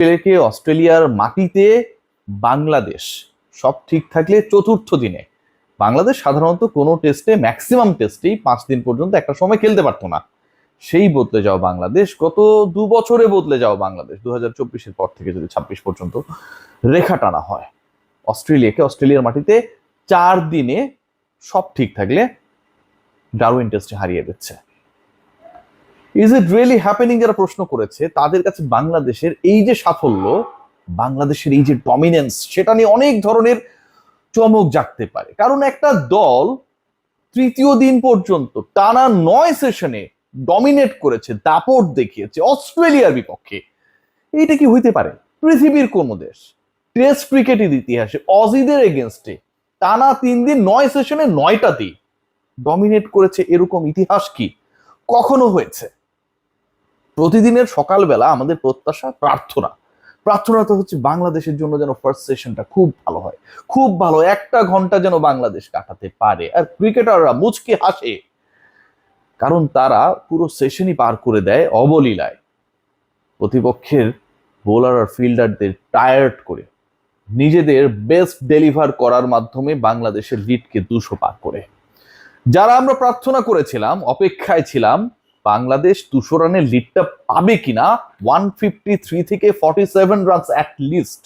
অস্ট্রেলিয়ার মাটিতে বাংলাদেশ সব ঠিক থাকলে চতুর্থ দিনে, বাংলাদেশ সাধারণত কোনো টেস্টে ম্যাক্সিমাম টেস্টেই 5 দিন পর্যন্ত একটা সময় খেলতে পারতো না, সেই বদলে যাওয়া বাংলাদেশ গত 2 বছরে বদলে যাওয়া বাংলাদেশ 2024-এর পর থেকে যদি 26 পর্যন্ত রেখা টানা হয়, অস্ট্রেলিয়ার মাটিতে 4 দিনে সব ঠিক থাকলে ডারউইন টেস্টে হারিয়ে দিচ্ছে। ইজ ইট রিয়েলি হ্যাপেনিং যারা প্রশ্ন করেছে তাদের কাছে বাংলাদেশের এই যে সাফল্য, বাংলাদেশের এই যে ডমিনেন্স, সেটা নিয়ে অনেক ধরনের চমক জাগতে পারে। কারণ একটা দল তৃতীয় দিন পর্যন্ত টানা 9 সেশনে ডমিনেট করেছে, দাপট দেখিয়েছে অস্ট্রেলিয়ার বিপক্ষে। এইটা কি হইতে পারে পৃথিবীর কোন দেশ টেস্ট ক্রিকেটের ইতিহাসে অজিদের এগেনস্টে টানা 3 দিন 9 সেশনে 9টা দিন ডমিনেট করেছে? এরকম ইতিহাস কি কখনো হয়েছে? প্রতিদিনের সকালবেলা আমাদের প্রত্যাশা, প্রার্থনা তো হচ্ছে বাংলাদেশের জন্য যেন ফার্স্ট সেশনটা খুব ভালো হয়, খুব ভালো 1টা ঘন্টা যেন বাংলাদেশ কাটাতে পারে। আর ক্রিকেটাররা মুচকি হাসে, কারণ তারা পুরো সেশনই পার করে দেয় অবলীলায় প্রতিপক্ষের বোলার আর ফিল্ডারদের টায়ার্ড করে, নিজেদের বেস্ট ডেলিভার করার মাধ্যমে বাংলাদেশের লিডকে 200 পার করে। যারা আমরা প্রার্থনা করেছিলাম, অপেক্ষায় ছিলাম বাংলাদেশ 200 রানের লিডটা পাবে কিনা, 153 থেকে 47 রানস অ্যাট লিস্ট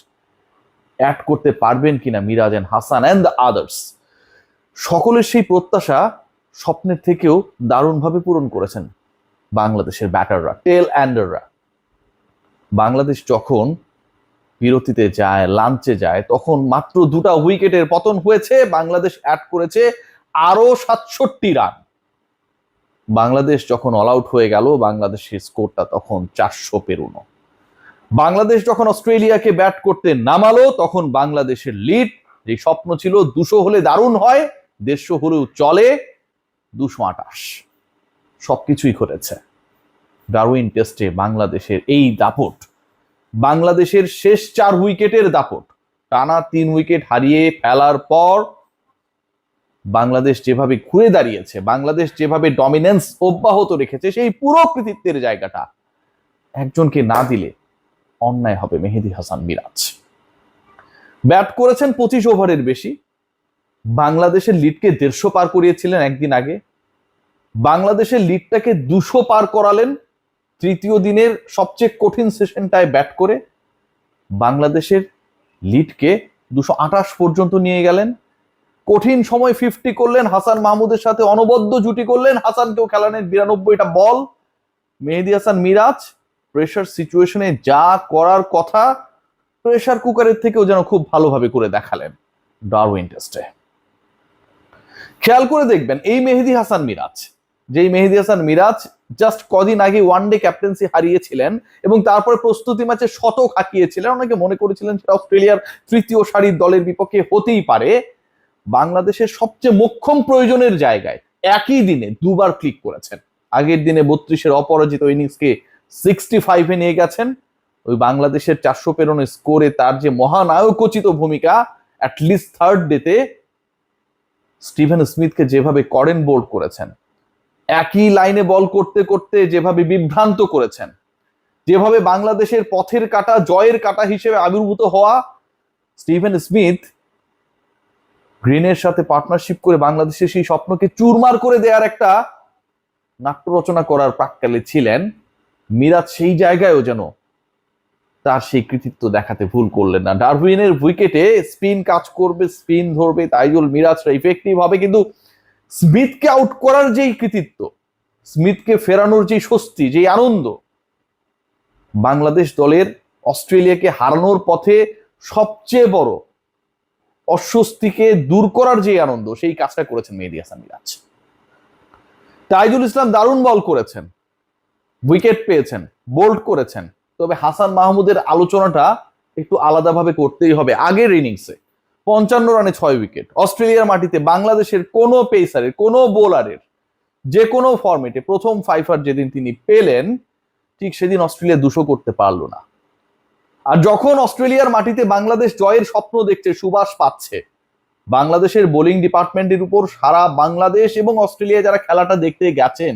অ্যাড করতে পারবেন কিনা Miraz and Hasan and the others, সকলের সেই প্রত্যাশা স্বপ্নের থেকেও দারুণভাবে পূরণ করেছেন বাংলাদেশের ব্যাটাররা, টেল অ্যান্ডাররা। বাংলাদেশ যখন বিরতিতে যায়, লাঞ্চে যায়, তখন মাত্র 2টা উইকেটের পতন হয়েছে, বাংলাদেশ অ্যাড করেছে আরো 67 রান। বাংলাদেশ যখন অল আউট হয়ে গেল, বাংলাদেশের স্কোরটা তখন 400 পেরোনো। বাংলাদেশ যখন অস্ট্রেলিয়াকে ব্যাট করতে নামালো, তখন বাংলাদেশের লিড, যে স্বপ্ন ছিল 200 হলে দারুণ হয়, 150 হলেও চলে, 228। সবকিছুই ঘটেছে। ডারউইন টেস্টে বাংলাদেশের এই দাপট, বাংলাদেশের শেষ 4 উইকেটের দাপট, টানা 3 উইকেট হারিয়ে ফেলার পর বাংলাদেশ যেভাবে ঘুরে দাঁড়িয়েছে, বাংলাদেশ যেভাবে ডমিনেন্স অব্যাহত রেখেছে, সেই পুরো কৃতিত্বের জায়গাটা একজনকে না দিলে অন্যায় হবে। মেহেদী হাসান মিরাজ ব্যাট করেছেন 25 ওভারের বেশি, বাংলাদেশের লিডকে 150 পার করিয়েছিলেন একদিন আগে, বাংলাদেশের লিডটাকে 200 পার করালেন তৃতীয় দিনের সবচেয়ে কঠিন সেশনটায় ব্যাট করে, বাংলাদেশের লিডকে 228 পর্যন্ত নিয়ে গেলেন। কঠিন সময় 50 করলেন, হাসান মাহমুদের সাথে অনবদ্য জুটি করলেন, হাসানকেও খেলালেন 92টা বল। মেহেদী হাসান মিরাজ প্রেশার সিচুয়েশনে যা করার কথা, প্রেশার কুকারের থেকেও যেন খুব ভালোভাবে করে দেখালেন ডারউইন টেস্টে। খেয়াল করে দেখবেন এই মেহেদী হাসান মিরাজ, যেই মেহেদী হাসান মিরাজ জাস্ট কদিন আগে ওয়ানডে ক্যাপ্টেন্সি হারিয়েছিলেন এবং তারপরে প্রস্তুতি ম্যাচে শতক হাঁকিয়েছিলেন, অনেকে মনে করেছিলেন সেটা অস্ট্রেলিয়ার তৃতীয় সারির দলের বিপক্ষে হতেই পারে। বাংলাদেশের সবচেয়ে মোক্ষম প্রয়োজনের জায়গায় একই দিনে 2বার ক্লিক করেছেন। আগের দিনে 32-এর অপরাজিত ইনিংসকে 65-এ নিয়ে গেছেন। ওই বাংলাদেশের 400 পেরোনো স্কোরে তার যে মহানায়কোচিত ভূমিকা, অ্যাটলিস্ট থার্ড ডেতে স্টিভেন স্মিথকে যেভাবে করেন বোল্ড করেছেন, একই লাইনে বল করতে করতে যেভাবে বিভ্রান্ত করেছেন, যেভাবে বাংলাদেশের পথের কাটা, জয়ের কাটা হিসেবে আবির্ভূত হওয়া স্টিভেন স্মিথ গ্রিনের সাথে পার্টনারশিপ করে বাংলাদেশের সেই স্বপ্নকে চুরমার করে দেওয়ার একটা নাট্য রচনা করার প্রাক্কালে ছিলেন। মিরাজ সেই জায়গায়ও যেন তার সেই কৃতিত্ব দেখাতে ভুল করলেন না। ডারউইনের উইকেটে স্পিন কাজ করবে, স্পিন ধরবে, তাইজুল মিরাজরা ইফেক্টিভ হবে, কিন্তু স্মিথকে আউট করার যেই কৃতিত্ব, স্মিথকে ফেরানোর যেই স্বস্তি, যেই আনন্দ, বাংলাদেশ দলের অস্ট্রেলিয়াকে হারানোর পথে সবচেয়ে বড় অস্বস্তিকে দূর করার যে আনন্দ, সেই কাজটা করেছেন মেহেদী হাসান মিরাজ। তাইজুল ইসলাম দারুণ বল করেছেন, উইকেট পেয়েছেন, বোল্ড করেছেন, তবে হাসান মাহমুদের আলোচনাটা একটু আলাদাভাবে করতেই হবে। আগের ইনিংসে 55 রানে 6 উইকেট, অস্ট্রেলিয়ার মাটিতে বাংলাদেশের কোনো পেসারের, কোনো বোলারের যে কোনো ফরম্যাটে প্রথম 5 যেদিন তিনি পেলেন, ঠিক সেদিন অস্ট্রেলিয়া 200 করতে পারলো না। আর যখন অস্ট্রেলিয়ার মাটিতে বাংলাদেশ জয়ের স্বপ্ন দেখছে, সুবাস পাচ্ছে, বাংলাদেশের বোলিং ডিপার্টমেন্টের উপর সারা বাংলাদেশ এবং অস্ট্রেলিয়া যারা খেলাটা দেখতে গেছেন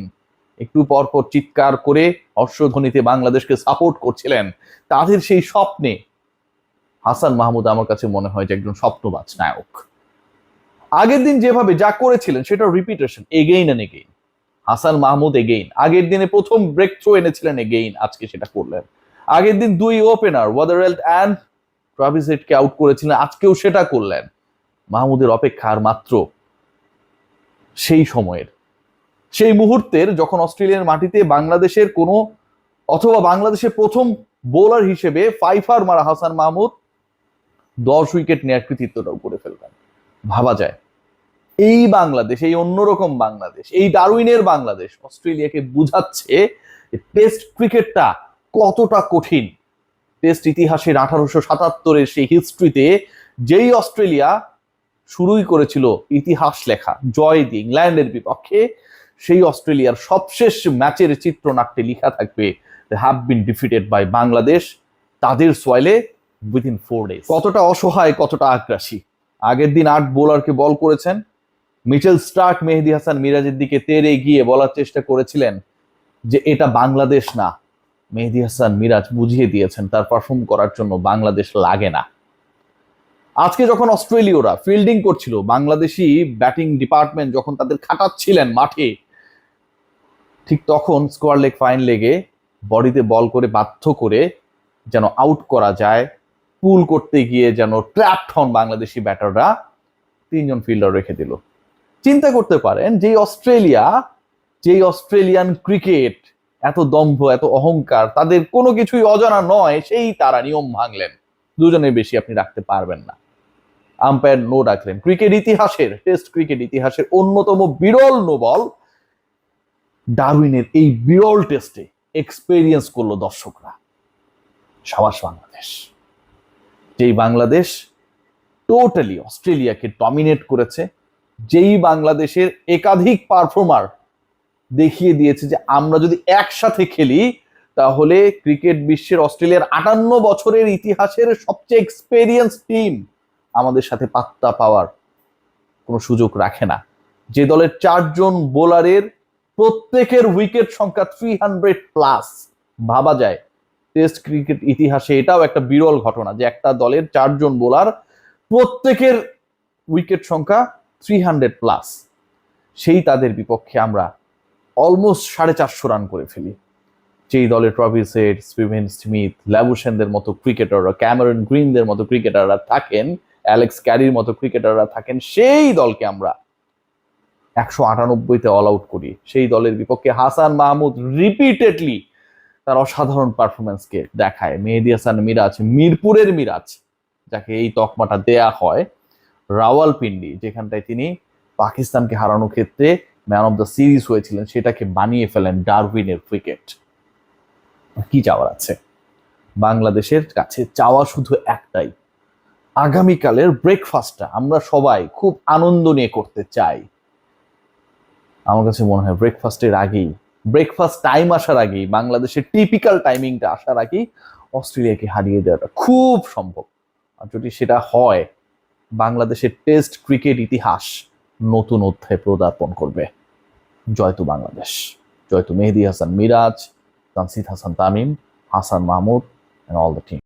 একটু পর পর চিৎকার করে হর্ষধ্বনিতে বাংলাদেশকে সাপোর্ট করছিলেন, তাদের সেই স্বপ্নে হাসান মাহমুদ আমার কাছে মনে হয় যে একজন স্বপ্নবাজ নায়ক। আগের দিন যেভাবে যা করেছিলেন সেটা repetition again and again. Hasan Mahmud again আগের দিনে প্রথম ব্রেক থ্রু এনেছিলেন, এগেইন আজকে সেটা করলেন। আগের দিন দুই ওপেনার ওয়াদারওয়েল্ড অ্যান্ড ট্রাভিস হেডকে আউট করেছিলেন, আজকেও সেটা করলেন। মাহমুদের অপেক্ষার মাত্র সেই সময়ের, সেই মুহূর্তের যখন অস্ট্রেলিয়ার মাটিতে বাংলাদেশের কোনো অথবা বাংলাদেশের প্রথম বোলার হিসেবে ফাইফার মারা হাসান মাহমুদ 10 উইকেট নেয়ার কৃতিত্বটাও করে ফেলবেন। ভাবা যায় এই বাংলাদেশ, এই অন্যরকম বাংলাদেশ, এই ডারউইনের বাংলাদেশ অস্ট্রেলিয়াকে বুঝাচ্ছে টেস্ট ক্রিকেটটা কতটা কঠিন। টেস্ট ইতিহাসের 1877-এর সেই হিস্ট্রিতে যেই অস্ট্রেলিয়া শুরুই করেছিল ইতিহাস লেখা জয় দিয়ে ইংল্যান্ডের বিপক্ষে, সেই অস্ট্রেলিয়ার সবশেষ ম্যাচের চিত্রনাট্যে লেখা থাকবে they have been defeated by Bangladesh, তাদের সোয়াইলে উইদিন 4 days। কতটা অসহায়, কতটা আগ্রাসী। আগের দিন 8 বোলারকে বল করেছেন। মিচেল স্টার্ক মেহেদী হাসান মিরাজের দিকে তেড়ে গিয়ে বলার চেষ্টা করেছিলেন যে এটা বাংলাদেশ না। মেহেদী হাসান মিরাজ বুঝিয়ে দিয়েছেন তার পারফর্ম করার জন্য বাংলাদেশ লাগে না। আজকে যখন অস্ট্রেলীয়রা ফিল্ডিং করছিল, বাংলাদেশি ব্যাটিং ডিপার্টমেন্ট যখন তাদের খাটাচ্ছিলেন মাঠে, ঠিক তখন স্কোয়ার লেগ ফাইন লেগে বডিতে বল করে বাধ্য করে যেন আউট করা যায়, পুল করতে গিয়ে যেন ট্র্যাপড হন বাংলাদেশি ব্যাটাররা, 3 জন ফিল্ডার রেখে দিল। চিন্তা করতে পারেন যেই অস্ট্রেলিয়ান ক্রিকেট এত দম্ভ, এত অহংকার, তাদের কোনো কিছুই অজানা নয়, সেই তারা নিয়ম ভাঙলেন। 2 জনের বেশি আপনি রাখতে পারবেন না, আম্পায়ার নো ডাকলেন। ক্রিকেট ইতিহাসের, টেস্ট ক্রিকেট ইতিহাসের অন্যতম বিরল নো বল ডারউইনের এই বিরল টেস্টে এক্সপেরিয়েন্স করলো দর্শকরা। সাবাস বাংলাদেশ, যেই বাংলাদেশ টোটালি অস্ট্রেলিয়াকে ডমিনেট করেছে, যেই বাংলাদেশের একাধিক পারফর্মার দেখিয়ে দিয়েছে যে আমরা যদি একসাথে খেলি তাহলে ক্রিকেট বিশ্বের অস্ট্রেলিয়ার 58 বছরের ইতিহাসের সবচেয়ে এক্সপেরিয়েন্স টিম আমাদের সাথে পাত্তা পাওয়ার কোনো সুযোগ রাখে না। যে দলের 4 জন বোলারের প্রত্যেকের উইকেট সংখ্যা 300+, ভাবা যায় টেস্ট ক্রিকেট ইতিহাসে এটাও একটা বিরল ঘটনা যে একটা দলের 4 জন বোলার প্রত্যেকের উইকেট সংখ্যা 300+, সেই তাদের বিপক্ষে আমরা অলমোস্ট 450 রান করে ফেলি। যেই দলে ট্রাভিস হেড, স্টিভেন স্মিথ, ল্যাবুশেনদের মতো ক্রিকেটাররা, ক্যামেরন গ্রিনদের মতো ক্রিকেটাররা থাকেন, অ্যালেক্স ক্যারির মতো ক্রিকেটাররা থাকেন, সেই দলকে আমরা 198-তে অল আউট করি। সেই দলের বিপক্ষে হাসান মাহমুদ রিপিটেডলি তার অসাধারণ পারফরমেন্সকে দেখায়। মেহেদী হাসান মিরাজ, মিরপুরের মিরাজ যাকে এই তকমাটা দেয়া হয়, রাওয়ালপিন্ডি যেখানটায় তিনি পাকিস্তানকে হারানোর ক্ষেত্রে ম্যান অফ দ্য সিরিজ হয়েছিলেন, সেটাকে বানিয়ে ফেলেন ডারউইনের ক্রিকেট। কি চাওয়ার আছে? বাংলাদেশের কাছে চাওয়া শুধু একটাই, আগামীকালের ব্রেকফাস্টটা আমরা সবাই খুব আনন্দ নিয়ে করতে চাই। আমার কাছে মনে হয় ব্রেকফাস্টের আগেই, ব্রেকফাস্ট টাইম আসার আগেই, বাংলাদেশের টিপিক্যাল টাইমিংটা আসার আগেই অস্ট্রেলিয়াকে হারিয়ে দেওয়াটা খুব সম্ভব। আর যদি সেটা হয়, বাংলাদেশের টেস্ট ক্রিকেট ইতিহাস নতুন অধ্যায় পদার্পণ করবে। জয়তু বাংলাদেশ, জয়তু মেহেদী Hasan Miraj, Tanzid Hasan Tamim, Hasan Mahmud and all the team.